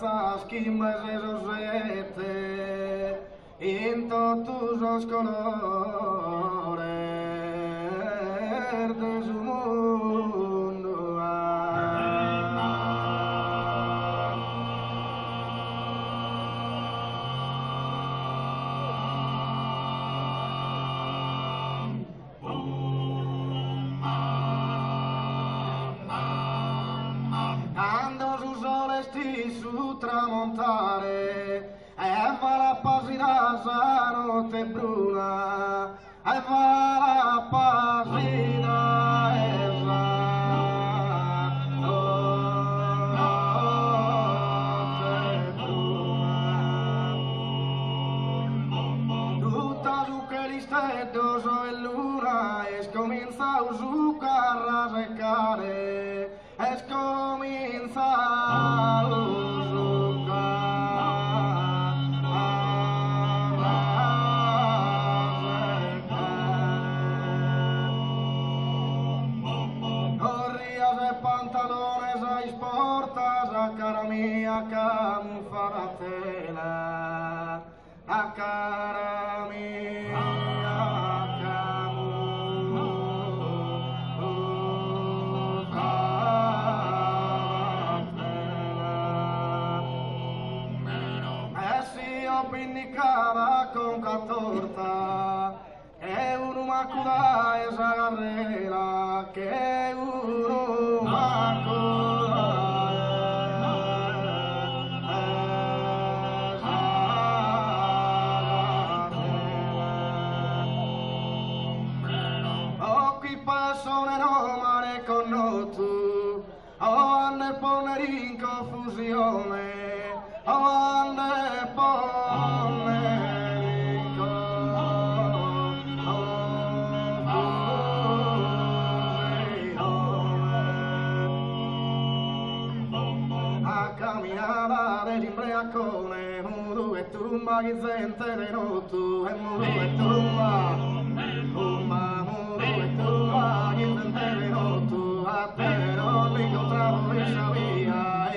razzas quimbes esos vete in totus os colores de su mundo. Su tramontare e va la pasina sa notte bruna e va la pasina e va notte bruna tutta su che l'isteddo so e luna e scomienza su carra seccare e scomienza pantalones a sportas a cara mia camufaratela a cara mia camufaratela e si ho pinnicava con catorta e uno macuda esa carrera che uno macuda esa carrera o qui persone no mare con tu o ande poner in confusione o ande poner dell'imbriacone, mudu e tumba chi zente de notu, e mudu e tumba, mudu e tumba chi zente de notu, a te non mi incontravo in via, e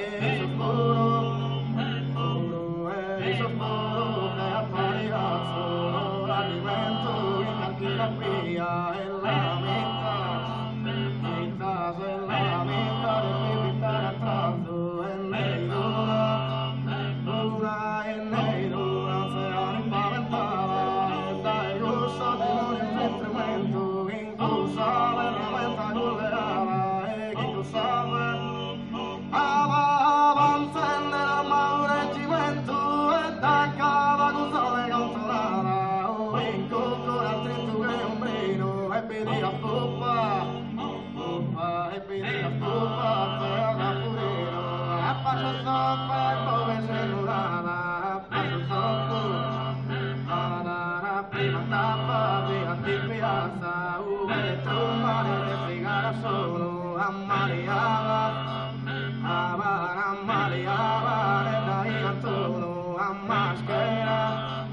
sospuro che apparirà solo l'alimento in cantina via, e la metà se la metà del mio vita attratto, e lei prima tappa di antipiazza uve tu mare de fregara solo ammaliava e dai Antono a maschera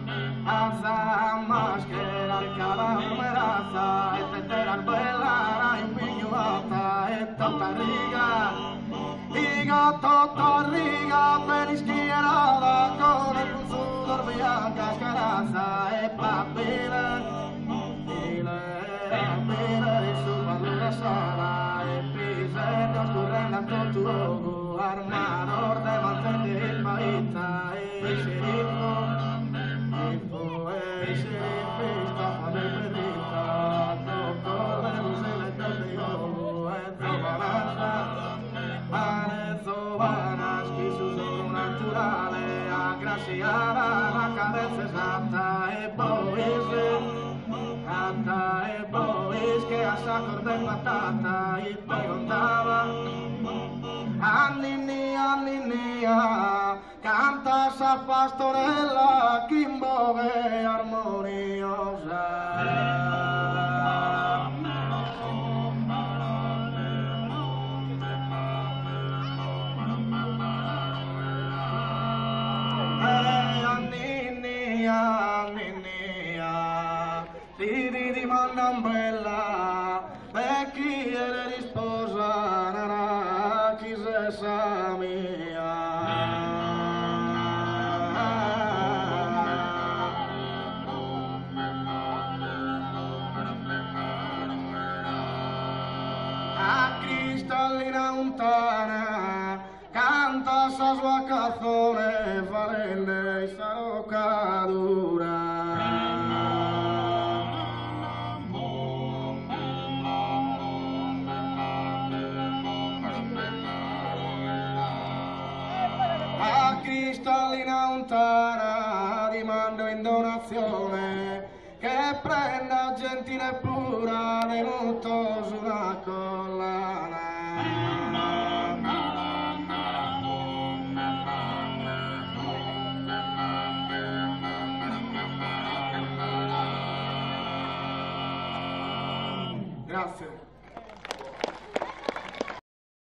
cada numerazza e fetera bella in pigliuata e tutta riga ben ischierata con il sudor bianca scarazza e papile su pallura sala e pisello scorrendo a tutto luogo armador de manzette il paita e sceriffo staffa del pedita tocco le luce le teste iogo e zovanas che su sono naturale aggraziava la cadenza esatta e bois che a sacor de patata e poi contava anninnia canta sa pastorella chimboge armoniosa. Ti rimandan bella e chi le risposa narà chi se sa mia. cristallina lontana, canta sa sua canzone valente e sa roccadura. A cristallina lontana dimando in donazione che prenda gentile e pura venuto su una collana. Grazie.